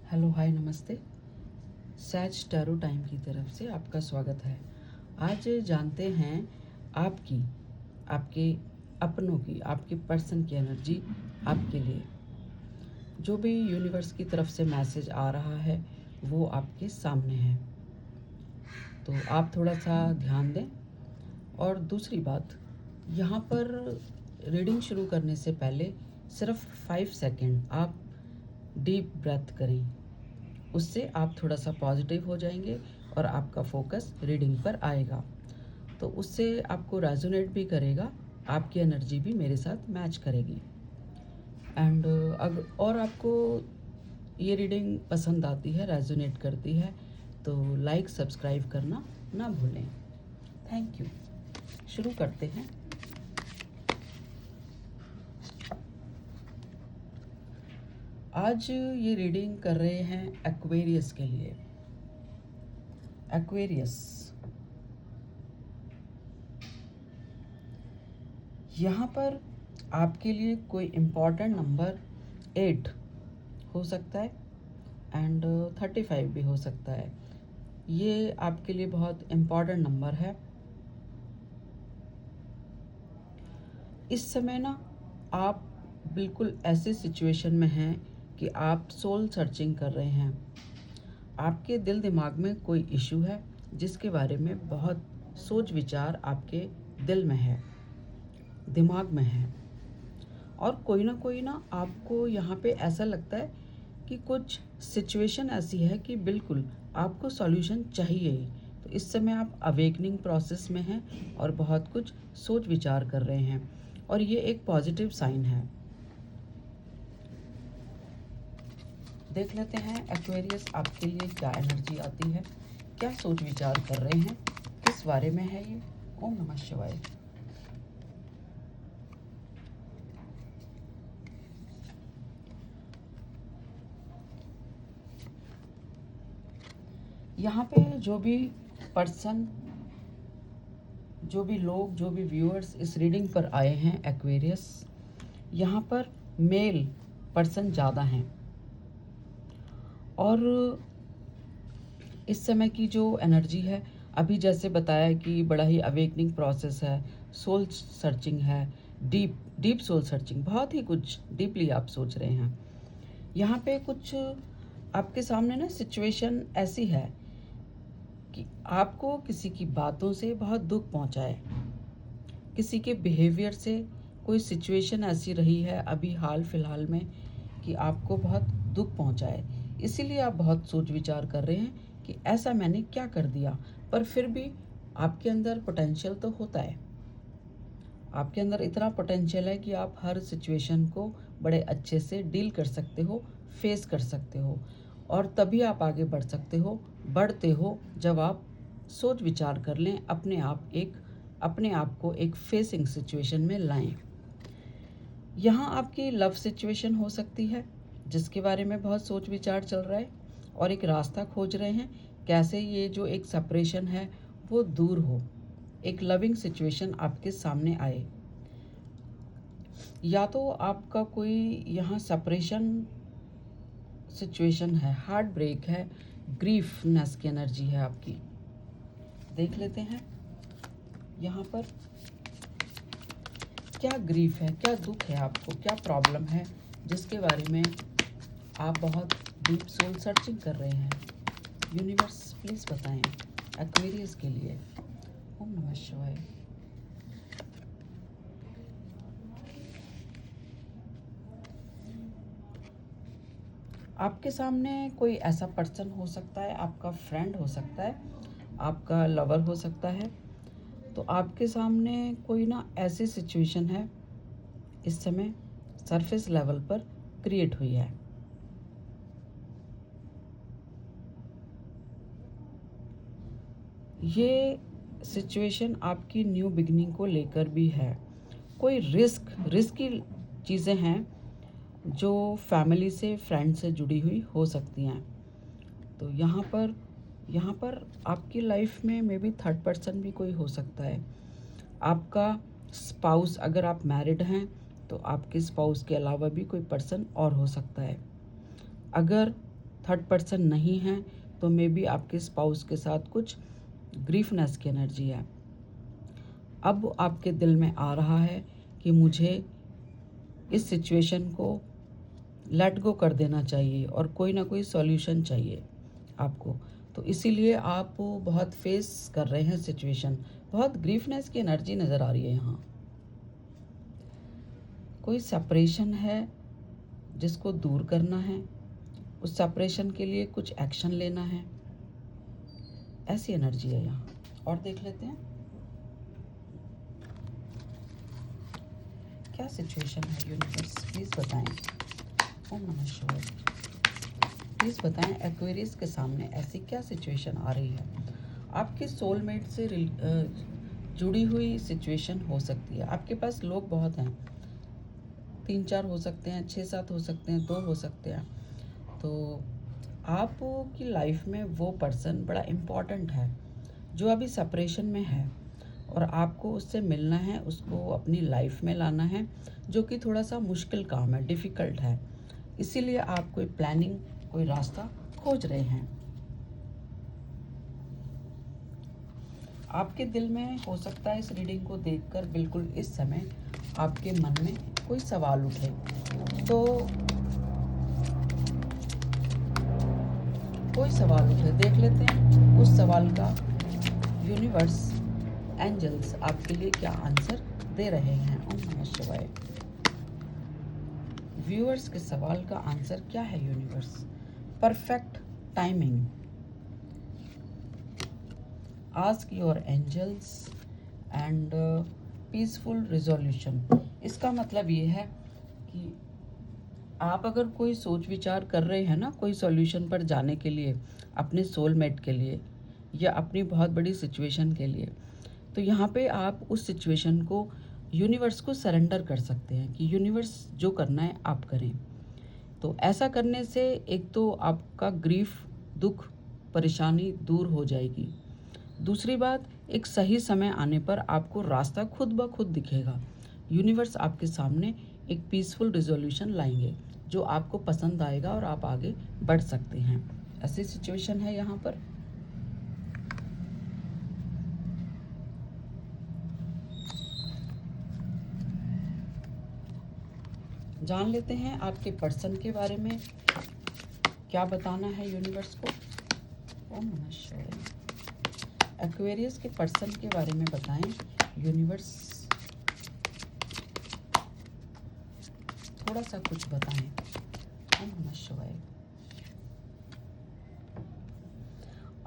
Hello hi नमस्ते। सैज tarot time की तरफ से आपका स्वागत है। आज जानते हैं आपकी, आपके अपनों की, आपके पर्सन की एनर्जी आपके लिए। जो भी यूनिवर्स की तरफ से मैसेज आ रहा है वो आपके सामने है, तो आप थोड़ा सा ध्यान दें। और दूसरी बात, यहाँ पर रीडिंग शुरू करने से पहले सिर्फ 5 सेकंड आप डीप ब्रेथ करें। उससे आप थोड़ा सा पॉजिटिव हो जाएंगे और आपका फोकस रीडिंग पर आएगा, तो उससे आपको रेजोनेट भी करेगा, आपकी एनर्जी भी मेरे साथ मैच करेगी। एंड अगर और आपको ये रीडिंग पसंद आती है, रेजोनेट करती है, तो लाइक सब्सक्राइब करना ना भूलें। Thank you. शुरू करते हैं। आज ये रीडिंग कर रहे हैं एक्वेरियस के लिए। एक्वेरियस, यहाँ पर आपके लिए कोई इम्पॉर्टेंट नंबर 8 हो सकता है एंड 35 भी हो सकता है। ये आपके लिए बहुत इम्पॉर्टेंट नंबर है। इस समय ना आप बिल्कुल ऐसे सिचुएशन में हैं कि आप सोल सर्चिंग कर रहे हैं। आपके दिल दिमाग में कोई इशू है जिसके बारे में बहुत सोच विचार आपके दिल में है, दिमाग में है। और कोई ना आपको यहाँ पे ऐसा लगता है कि कुछ सिचुएशन ऐसी है कि बिल्कुल आपको सॉल्यूशन चाहिए ही। तो इस समय आप अवेकनिंग प्रोसेस में हैं और बहुत कुछ सोच विचार कर रहे हैं, और ये एक पॉजिटिव साइन है। देख लेते हैं एक्वेरियस आपके लिए क्या एनर्जी आती है, क्या सोच विचार कर रहे हैं, किस बारे में है ये। ओम नमः शिवाय। यहाँ पे जो भी पर्सन, जो भी लोग, जो भी व्यूअर्स इस रीडिंग पर आए हैं एक्वेरियस, यहाँ पर मेल पर्सन ज़्यादा हैं। और इस समय की जो एनर्जी है, अभी जैसे बताया कि बड़ा ही अवेकनिंग प्रोसेस है, सोल सर्चिंग है, डीप डीप सोल सर्चिंग, बहुत ही कुछ डीपली आप सोच रहे हैं। यहाँ पे कुछ आपके सामने ना सिचुएशन ऐसी है कि आपको किसी की बातों से बहुत दुख पहुँचा है, किसी के बिहेवियर से कोई सिचुएशन ऐसी रही है अभी हाल फिलहाल में कि आपको बहुत दुख पहुंचा है। इसीलिए आप बहुत सोच विचार कर रहे हैं कि ऐसा मैंने क्या कर दिया। पर फिर भी आपके अंदर पोटेंशियल तो होता है, आपके अंदर इतना पोटेंशियल है कि आप हर सिचुएशन को बड़े अच्छे से डील कर सकते हो, फेस कर सकते हो। और तभी आप आगे बढ़ सकते हो, बढ़ते हो, जब आप सोच विचार कर लें, अपने आप को एक फेसिंग सिचुएशन में लाएं। यहाँ आपकी लव सिचुएशन हो सकती है जिसके बारे में बहुत सोच विचार चल रहा है, और एक रास्ता खोज रहे हैं कैसे ये जो एक सेपरेशन है वो दूर हो, एक लविंग सिचुएशन आपके सामने आए। या तो आपका कोई यहाँ सेपरेशन सिचुएशन है, हार्ट ब्रेक है, ग्रीफनेस की एनर्जी है आपकी। देख लेते हैं यहाँ पर क्या ग्रीफ है, क्या दुख है आपको, क्या प्रॉब्लम है जिसके बारे में आप बहुत डीप सोल सर्चिंग कर रहे हैं। यूनिवर्स प्लीज़ बताएं एक्वेरियस के लिए। ओम नमः शिवाय। आपके सामने कोई ऐसा पर्सन हो सकता है, आपका फ्रेंड हो सकता है, आपका लवर हो सकता है। तो आपके सामने कोई ना ऐसी सिचुएशन है इस समय सरफेस लेवल पर क्रिएट हुई है। ये सिचुएशन आपकी न्यू बिगनिंग को लेकर भी है। कोई रिस्की चीज़ें हैं जो फैमिली से, फ्रेंड से जुड़ी हुई हो सकती हैं। तो यहाँ पर आपकी लाइफ में मे बी थर्ड पर्सन भी कोई हो सकता है। आपका स्पाउस, अगर आप मैरिड हैं तो आपके स्पाउस के अलावा भी कोई पर्सन और हो सकता है। अगर थर्ड पर्सन नहीं है तो मे बी आपके स्पाउस के साथ कुछ ग्रीफनेस की एनर्जी है। अब आपके दिल में आ रहा है कि मुझे इस सिचुएशन को लेट गो कर देना चाहिए और कोई ना कोई सॉल्यूशन चाहिए आपको। तो इसीलिए आप बहुत फेस कर रहे हैं सिचुएशन, बहुत ग्रीफनेस की एनर्जी नज़र आ रही है यहाँ। कोई सेपरेशन है जिसको दूर करना है, उस सेपरेशन के लिए कुछ एक्शन लेना है, ऐसी एनर्जी है यहाँ। और देख लेते हैं क्या सिचुएशन है यूनिवर्स, प्लीज़ बताएं। ओम नमः शिवाय। प्लीज़ बताएं एक्वेरियस के सामने ऐसी क्या सिचुएशन आ रही है। आपके सोलमेट से जुड़ी हुई सिचुएशन हो सकती है। आपके पास लोग बहुत हैं, 3-4 हो सकते हैं, 6-7 हो सकते हैं, 2 हो सकते हैं। तो आपकी लाइफ में वो पर्सन बड़ा इम्पॉर्टेंट है जो अभी सेपरेशन में है और आपको उससे मिलना है, उसको अपनी लाइफ में लाना है, जो कि थोड़ा सा मुश्किल काम है, डिफ़िकल्ट है। इसीलिए आप कोई प्लानिंग, कोई रास्ता खोज रहे हैं। आपके दिल में हो सकता है इस रीडिंग को देखकर बिल्कुल इस समय आपके मन में कोई सवाल उठे, तो कोई सवाल उठे, देख लेते हैं उस सवाल का यूनिवर्स, एंजल्स आपके लिए क्या आंसर दे रहे हैं। ओम नमः शिवाय। व्यूअर्स के सवाल का आंसर क्या है universe. Perfect timing, ask your angels and peaceful resolution. इसका मतलब ये है कि आप अगर कोई सोच विचार कर रहे हैं ना कोई सॉल्यूशन पर जाने के लिए, अपने सोलमेट के लिए या अपनी बहुत बड़ी सिचुएशन के लिए, तो यहाँ पे आप उस सिचुएशन को यूनिवर्स को सरेंडर कर सकते हैं कि यूनिवर्स जो करना है आप करें। तो ऐसा करने से एक तो आपका ग्रीफ, दुख, परेशानी दूर हो जाएगी। दूसरी बात, एक सही समय आने पर आपको रास्ता खुद ब खुद दिखेगा। यूनिवर्स आपके सामने एक पीसफुल रिजोल्यूशन लाएंगे जो आपको पसंद आएगा और आप आगे बढ़ सकते हैं। ऐसी सिचुएशन है यहाँ पर। जान लेते हैं आपके पर्सन के बारे में क्या बताना है यूनिवर्स को। ओम नमः शिवाय। एक्वेरियस के पर्सन के बारे में बताएं यूनिवर्स, थोड़ा सा कुछ बताएं। ओम नमः शिवाय।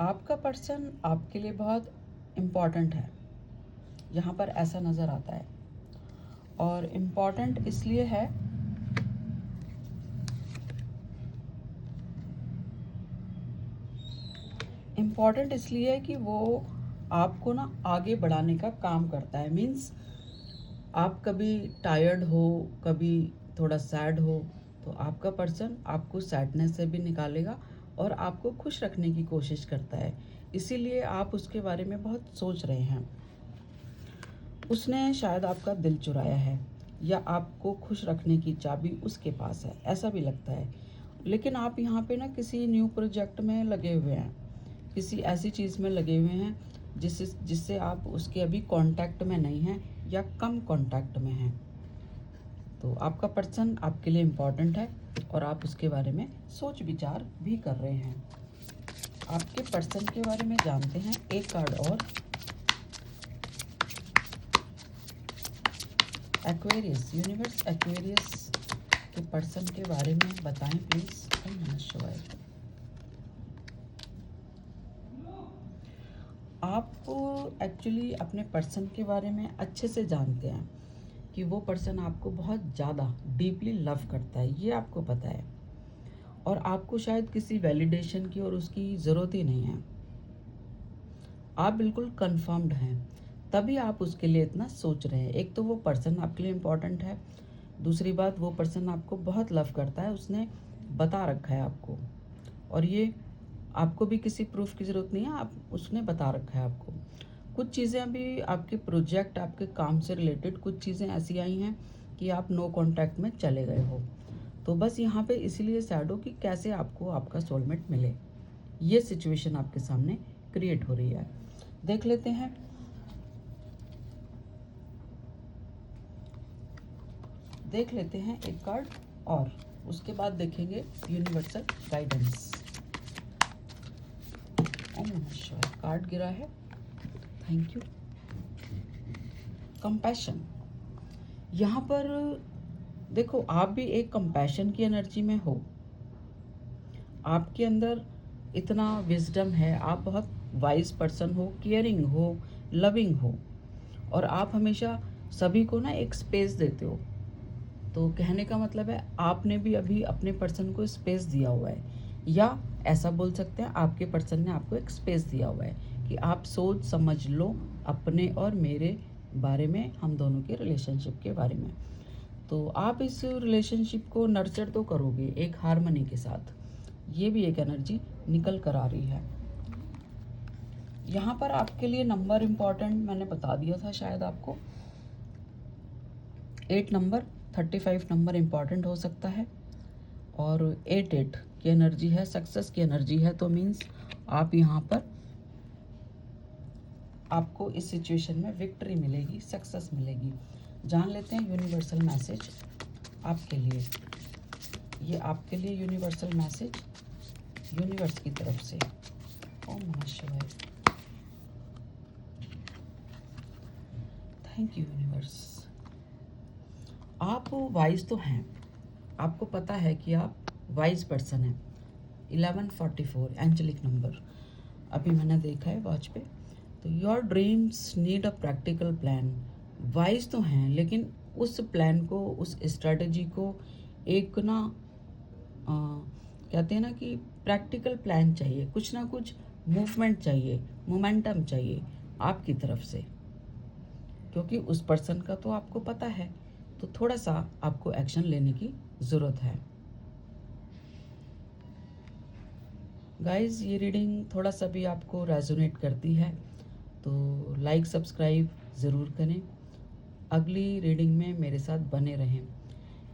आपका पर्सन आपके लिए बहुत इम्पॉर्टेंट है, यहाँ पर ऐसा नज़र आता है। और इम्पॉर्टेंट इसलिए है कि वो आपको ना आगे बढ़ाने का काम करता है। मीन्स आप कभी टायर्ड हो, कभी थोड़ा सैड हो, तो आपका पर्सन आपको सैडनेस से भी निकालेगा और आपको खुश रखने की कोशिश करता है। इसीलिए आप उसके बारे में बहुत सोच रहे हैं। उसने शायद आपका दिल चुराया है या आपको खुश रखने की चाबी उसके पास है, ऐसा भी लगता है। लेकिन आप यहाँ पे ना किसी न्यू प्रोजेक्ट में लगे हुए हैं, किसी ऐसी चीज़ में लगे हुए हैं जिससे आप उसके अभी कांटेक्ट में नहीं हैं या कम कांटेक्ट में हैं। तो आपका पर्सन आपके लिए इम्पॉर्टेंट है और आप उसके बारे में सोच विचार भी कर रहे हैं। आपके पर्सन के बारे में जानते हैं। एक कार्ड और, एक्वेरियस। यूनिवर्स एक्वेरियस के पर्सन के बारे में बताएं प्लीज। ओम नमः शिवाय। आप एक्चुअली अपने पर्सन के बारे में अच्छे से जानते हैं कि वो पर्सन आपको बहुत ज़्यादा डीपली लव करता है, ये आपको पता है। और आपको शायद किसी वैलिडेशन की और उसकी ज़रूरत ही नहीं है। आप बिल्कुल कंफर्म्ड हैं, तभी आप उसके लिए इतना सोच रहे हैं। एक तो वो पर्सन आपके लिए इम्पोर्टेंट है, दूसरी बात वो पर्सन आपको बहुत लव करता है, उसने बता रखा है आपको। और ये आपको भी किसी प्रूफ की ज़रूरत नहीं है, आप उसने बता रखा है आपको। कुछ चीज़ें अभी आपके प्रोजेक्ट, आपके काम से रिलेटेड कुछ चीज़ें ऐसी आई हैं कि आप नो कांटेक्ट में चले गए हो। तो बस यहाँ पे इसीलिए सैड हो कि कैसे आपको आपका सोलमेट मिले। ये सिचुएशन आपके सामने क्रिएट हो रही है। देख लेते हैं। देख लेते हैं एक कार्ड और उसके बाद देखेंगे यूनिवर्सल गाइडेंस। ओम नमः शिवाय। कार्ड गिरा है, थैंक यू। कंपैशन। यहाँ पर देखो, आप भी एक कंपैशन की एनर्जी में हो। आपके अंदर इतना विजडम है, आप बहुत वाइज पर्सन हो, केयरिंग हो, लविंग हो, और आप हमेशा सभी को ना एक स्पेस देते हो। तो कहने का मतलब है आपने भी अभी अपने पर्सन को स्पेस दिया हुआ है, या ऐसा बोल सकते हैं आपके पर्सन ने आपको एक स्पेस दिया हुआ है कि आप सोच समझ लो अपने और मेरे बारे में, हम दोनों के रिलेशनशिप के बारे में। तो आप इस रिलेशनशिप को नर्चर तो करोगे एक हार्मनी के साथ। ये भी एक एनर्जी निकल कर आ रही है। यहाँ पर आपके लिए नंबर इम्पॉर्टेंट मैंने बता दिया था शायद आपको। 8 नंबर, 35 नंबर इम्पॉर्टेंट हो सकता है। और 8 की एनर्जी है, सक्सेस की एनर्जी है। तो मीन्स आप यहाँ पर आपको इस सिचुएशन में विक्ट्री मिलेगी, सक्सेस मिलेगी। जान लेते हैं यूनिवर्सल मैसेज आपके लिए। ये आपके लिए यूनिवर्सल मैसेज यूनिवर्स की तरफ से। ओम नमः शिवाय। Thank you universe. आप वाइज तो हैं, आपको पता है कि आप वाइज पर्सन हैं। 1144 एंजेलिक नंबर अभी मैंने देखा है वॉच पे। तो your dreams need a practical plan. Wise तो हैं, लेकिन उस प्लान को, उस स्ट्रेटजी को एक ना कहते हैं ना कि प्रैक्टिकल प्लान चाहिए, कुछ ना कुछ मूवमेंट चाहिए, मोमेंटम चाहिए आपकी तरफ से, क्योंकि उस पर्सन का तो आपको पता है। तो थोड़ा सा आपको एक्शन लेने की ज़रूरत है। गाइस, ये रीडिंग थोड़ा सा भी आपको रेजोनेट करती है तो लाइक सब्सक्राइब ज़रूर करें। अगली रीडिंग में मेरे साथ बने रहें।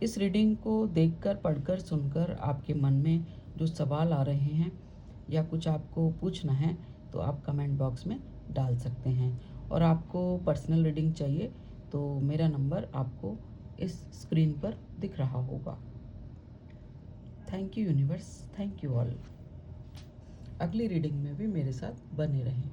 इस रीडिंग को देखकर, पढ़कर, सुनकर आपके मन में जो सवाल आ रहे हैं या कुछ आपको पूछना है तो आप कमेंट बॉक्स में डाल सकते हैं। और आपको पर्सनल रीडिंग चाहिए तो मेरा नंबर आपको इस स्क्रीन पर दिख रहा होगा। Thank you universe, thank you all. अगली रीडिंग में भी मेरे साथ बने रहें।